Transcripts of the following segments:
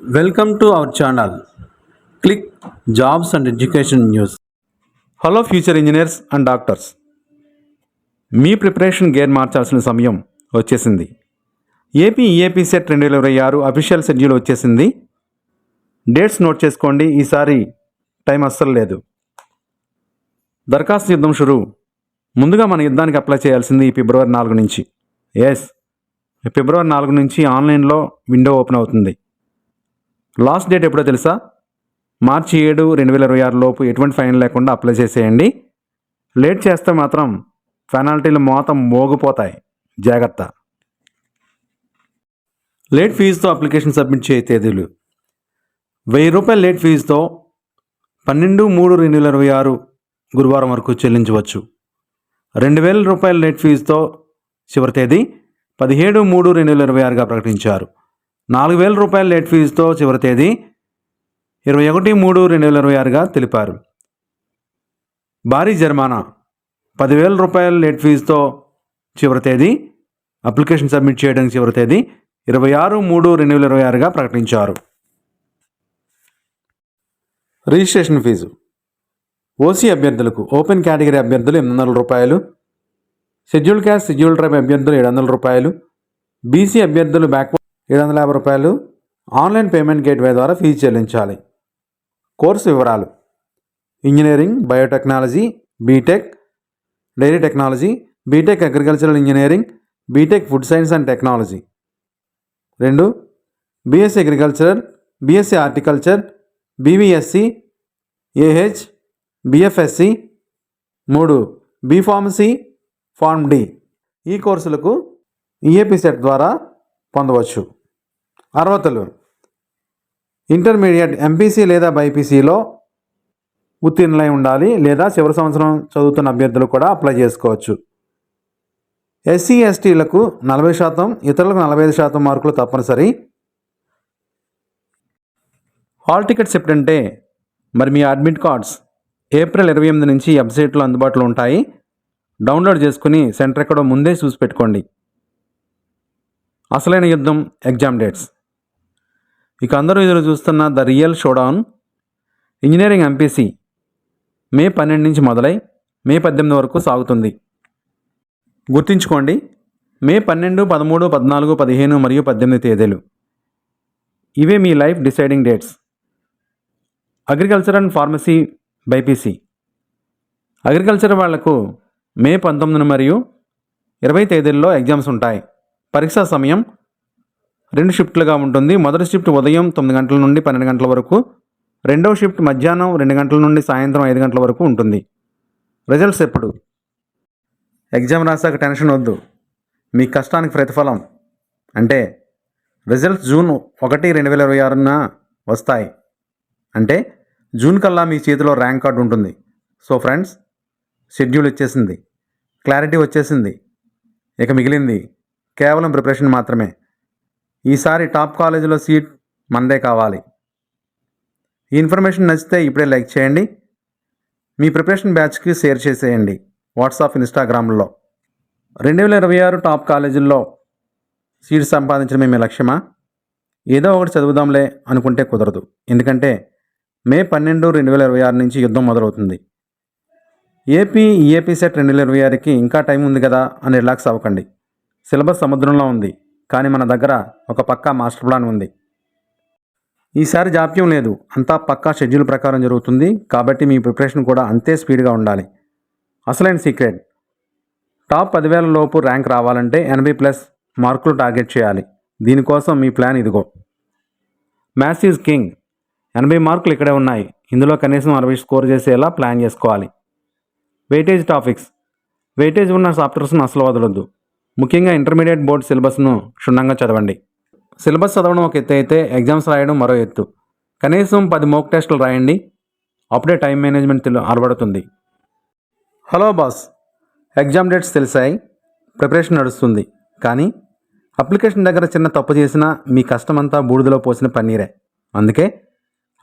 Welcome to our channel. Click Jobs and Education News. Hello future engineers and doctors, me preparation gear మార్చాల్సిన సమయం వచ్చేసింది. AP EAP set 2026 official schedule వచ్చేసింది. Dates note చేసుకోండి, ఈసారి time అస్సలు లేదు. దరఖాస్తు యుద్ధం షురు. ముందుగా మన యుద్ధానికి అప్లై చేయాల్సింది ఈ ఫిబ్రవరి 4 నుంచి. ఫిబ్రవరి 4 నుంచి ఆన్లైన్లో విండో ఓపెన్ అవుతుంది. లాస్ట్ డేట్ ఎప్పుడో తెలుసా? మార్చి 7, 2026 లోపు ఎటువంటి ఫైన్ లేకుండా అప్లై చేసేయండి. లేట్ చేస్తే మాత్రం పెనాల్టీలు మోతం మోగిపోతాయి, జాగ్రత్త. లేట్ ఫీజుతో అప్లికేషన్ సబ్మిట్ చేయ తేదీలు: 1000 రూపాయల లేట్ ఫీజుతో 12/3/2026 గురువారం వరకు చెల్లించవచ్చు. 2000 రూపాయల లేట్ ఫీజుతో చివరి తేదీ 17/3/2026గా ప్రకటించారు. 4000 రూపాయల లేట్ ఫీజుతో చివరి తేదీ 21/3/2026గా తెలిపారు. భారీ జరిమానా: 10,000 రూపాయల లేట్ ఫీజుతో చివరి తేదీ, అప్లికేషన్ సబ్మిట్ చేయడానికి చివరి తేదీ 26/3/2026గా ప్రకటించారు. రిజిస్ట్రేషన్ ఫీజు: ఓసీ అభ్యర్థులకు, ఓపెన్ కేటగిరీ అభ్యర్థులు 800 రూపాయలు, షెడ్యూల్ క్యాస్ట్ షెడ్యూల్ ట్రైబ్ అభ్యర్థులు 700 రూపాయలు, బీసీ అభ్యర్థులు బ్యాక్వర్డ్ 750 రూపాయలు. ఆన్లైన్ పేమెంట్ గేట్వే ద్వారా ఫీజు చెల్లించాలి. కోర్సు వివరాలు: engineering biotechnology, BTech dairy technology, BTech agricultural engineering, BTech food science and technology. 2. BSc agricultural, BSc horticulture, BVSc, AH, BFSc. 3. BPharmacy, pharm D. ఈ కోర్సులకు EAP set ద్వారా పొందవచ్చు. అర్హతలు: intermediate MPC లేదా బైపీసీలో ఉత్తీర్ణులై ఉండాలి, లేదా చివరి సంవత్సరం చదువుతున్న అభ్యర్థులు కూడా అప్లై చేసుకోవచ్చు. ఎస్సీ ఎస్టీలకు 40%, ఇతరులకు 45% మార్కులు తప్పనిసరి. హాల్ టికెట్స్ ఎప్పుడంటే, మరి మీ అడ్మిట్ కార్డ్స్ ఏప్రిల్ 28 నుంచి వెబ్సైట్లో అందుబాటులో ఉంటాయి. డౌన్లోడ్ చేసుకుని సెంటర్ ఎక్కడో ముందే చూసి పెట్టుకోండి. అసలైన యుద్ధం ఎగ్జామ్ డేట్స్. ఇక అందరూ ఎదురు చూస్తున్న the real showdown. Engineering MPC May 12 నుంచి మొదలై మే 18 వరకు సాగుతుంది. గుర్తుంచుకోండి, మే 12, 13, 14, 15 మరియు 18 తేదీలు. ఇవే మీ life deciding dates. Agriculture and pharmacy BiPC. Agriculture వాళ్లకు మే 19 మరియు 20 తేదీల్లో ఎగ్జామ్స్ ఉంటాయి. పరీక్షా సమయం 2 షిఫ్ట్లుగా ఉంటుంది. మొదటి షిఫ్ట్ ఉదయం 9 గంటల నుండి 12 గంటల వరకు, రెండవ షిఫ్ట్ మధ్యాహ్నం 2 గంటల నుండి సాయంత్రం 5 గంటల వరకు ఉంటుంది. రిజల్ట్స్ ఎప్పుడు? ఎగ్జామ్ రాసాక టెన్షన్ వద్దు, మీ కష్టానికి ప్రతిఫలం అంటే రిజల్ట్స్ జూన్ 1, 2026న వస్తాయి. అంటే జూన్ కల్లా మీ చేతిలో ర్యాంక్ కార్డు ఉంటుంది. సో ఫ్రెండ్స్, షెడ్యూల్ వచ్చేసింది, క్లారిటీ వచ్చేసింది. ఇక మిగిలింది కేవలం ప్రిపరేషన్ మాత్రమే. ఈసారి టాప్ కాలేజీలో సీట్ మనదే కావాలి. ఈ ఇన్ఫర్మేషన్ నచ్చితే ఇప్పుడే లైక్ చేయండి. మీ ప్రిపరేషన్ బ్యాచ్కి షేర్ చేసేయండి వాట్సాప్, ఇన్స్టాగ్రామ్లో. 2026 టాప్ కాలేజీల్లో సీట్ సంపాదించడమే మీ లక్ష్యమా? ఏదో ఒకటి చదువుదాంలే అనుకుంటే కుదరదు. ఎందుకంటే మే 12, 2026 నుంచి యుద్ధం మొదలవుతుంది. ఏపీ ఈఏపీ సెట్ 2026కి ఇంకా టైం ఉంది కదా అని రిలాక్స్ అవ్వకండి. సిలబస్ సముద్రంలో ఉంది, కానీ మన దగ్గర ఒక పక్కా మాస్టర్ ప్లాన్ ఉంది. ఈసారి జాప్యం లేదు, అంతా పక్కా షెడ్యూల్ ప్రకారం జరుగుతుంది. కాబట్టి మీ ప్రిపరేషన్ కూడా అంతే స్పీడ్గా ఉండాలి. అసలైన సీక్రెట్: టాప్ 10,000 లోపు ర్యాంక్ రావాలంటే 80+ మార్కులు టార్గెట్ చేయాలి. దీనికోసం మీ ప్లాన్ ఇదిగో. Maths is king. 80 మార్కులు ఇక్కడే ఉన్నాయి. ఇందులో కనీసం 60 స్కోర్ చేసేలా ప్లాన్ చేసుకోవాలి. వెయిటేజ్ టాపిక్స్: వెయిటేజ్ ఉన్న చాప్టర్స్ను అసలు వదలొద్దు. ముఖ్యంగా ఇంటర్మీడియట్ బోర్డ్ సిలబస్ను క్షుణ్ణంగా చదవండి. సిలబస్ చదవడం ఒక ఎత్తు అయితే ఎగ్జామ్స్ రాయడం మరో ఎత్తు. కనీసం 10 మోక్ టెస్టులు రాయండి. అప్పుడే టైం మేనేజ్మెంట్ అలవడుతుంది. హలో బాస్, ఎగ్జామ్ డేట్స్ తెలిసాయి, ప్రిపరేషన్ నడుస్తుంది. కానీ అప్లికేషన్ దగ్గర చిన్న తప్పు చేసినా మీ కష్టమంతా బూడిదలో పోసిన పన్నీరే. అందుకే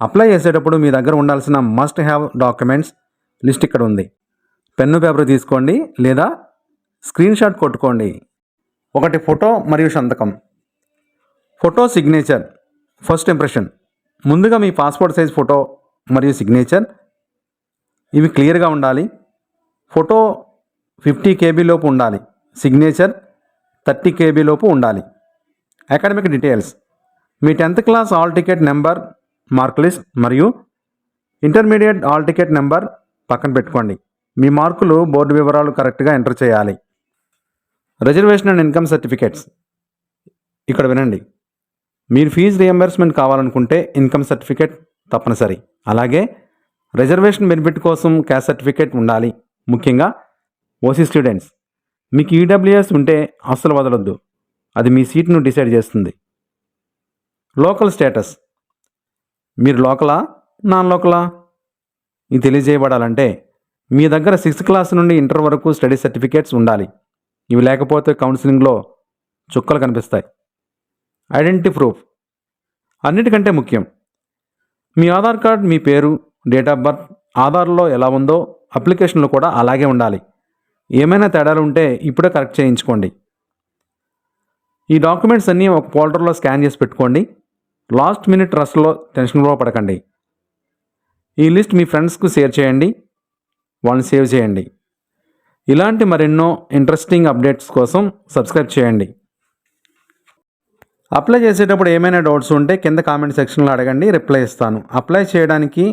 అప్లై చేసేటప్పుడు మీ దగ్గర ఉండాల్సిన మస్ట్ హ్యావ్ డాక్యుమెంట్స్ లిస్ట్ ఇక్కడ ఉంది. పెన్ను పేపర్ తీసుకోండి, లేదా స్క్రీన్ షాట్ కొట్టుకోండి. 1 ఫోటో మరియు సంతకం. ఫోటో సిగ్నేచర్, ఫస్ట్ ఇంప్రెషన్, ముందుగా మీ పాస్పోర్ట్ సైజ్ ఫోటో మరియు సిగ్నేచర్ ఇవి క్లియర్గా ఉండాలి. ఫోటో 50 KB లోపు ఉండాలి. సిగ్నేచర్ 30 KB లోపు ఉండాలి. అకాడమిక్ డీటెయిల్స్, మీ 10th class hall ticket number, mark list మరియు ఇంటర్మీడియట్ హాల్ టికెట్ నెంబర్ పక్కన పెట్టుకోండి. మీ మార్కులు, బోర్డు వివరాలు కరెక్ట్గా ఎంటర్ చేయాలి. రిజర్వేషన్ అండ్ ఇన్కమ్ సర్టిఫికేట్స్, ఇక్కడ వినండి. మీరు ఫీజు రియంబర్స్మెంట్ కావాలనుకుంటే ఇన్కమ్ సర్టిఫికేట్ తప్పనిసరి. అలాగే రిజర్వేషన్ బెనిఫిట్ కోసం క్యాస్ట్ సర్టిఫికేట్ ఉండాలి. ముఖ్యంగా ఓసీ స్టూడెంట్స్, మీకు ఈడబ్ల్యూఎస్ ఉంటే అస్సలు వదలొద్దు, అది మీ సీట్ను డిసైడ్ చేస్తుంది. లోకల్ స్టేటస్, మీరు లోకలా, నాన్ లోకలా ఇది తెలియజేయబడాలంటే మీ దగ్గర 6th క్లాస్ నుండి ఇంటర్ వరకు స్టడీ సర్టిఫికేట్స్ ఉండాలి. ఇవి లేకపోతే కౌన్సిలింగ్లో చుక్కలు కనిపిస్తాయి. ఐడెంటిటీ ప్రూఫ్, అన్నిటికంటే ముఖ్యం. మీ ఆధార్ కార్డ్, మీ పేరు, డేట్ ఆఫ్ బర్త్ ఆధార్లో ఎలా ఉందో అప్లికేషన్లో కూడా అలాగే ఉండాలి. ఏమైనా తేడాలు ఉంటే ఇప్పుడే కరెక్ట్ చేయించుకోండి. ఈ డాక్యుమెంట్స్ అన్నీ ఒక ఫోల్డర్లో స్కాన్ చేసి పెట్టుకోండి. లాస్ట్ మినిట్ రష్లో టెన్షన్లో పడకండి. ఈ లిస్ట్ మీ ఫ్రెండ్స్కు షేర్ చేయండి, వాళ్ళని సేవ్ చేయండి. ఇలాంటి మరెన్నో ఇంట్రెస్టింగ్ అప్డేట్స్ కోసం సబ్స్క్రైబ్ చేయండి. అప్లై చేసేటప్పుడు ఏమైనా డౌట్స్ ఉంటే కింద కామెంట్ సెక్షన్లో అడగండి, రిప్లై ఇస్తాను. అప్లై చేయడానికి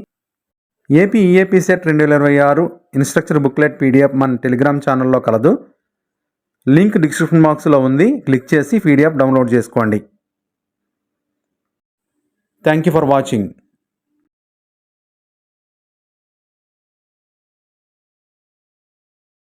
AP EAP set 2026 instructor booklet PDF మన టెలిగ్రామ్ ఛానల్లో కలదు. లింక్ డిస్క్రిప్షన్ బాక్స్లో ఉంది. క్లిక్ చేసి PDF డౌన్లోడ్ చేసుకోండి. Thank you for watching.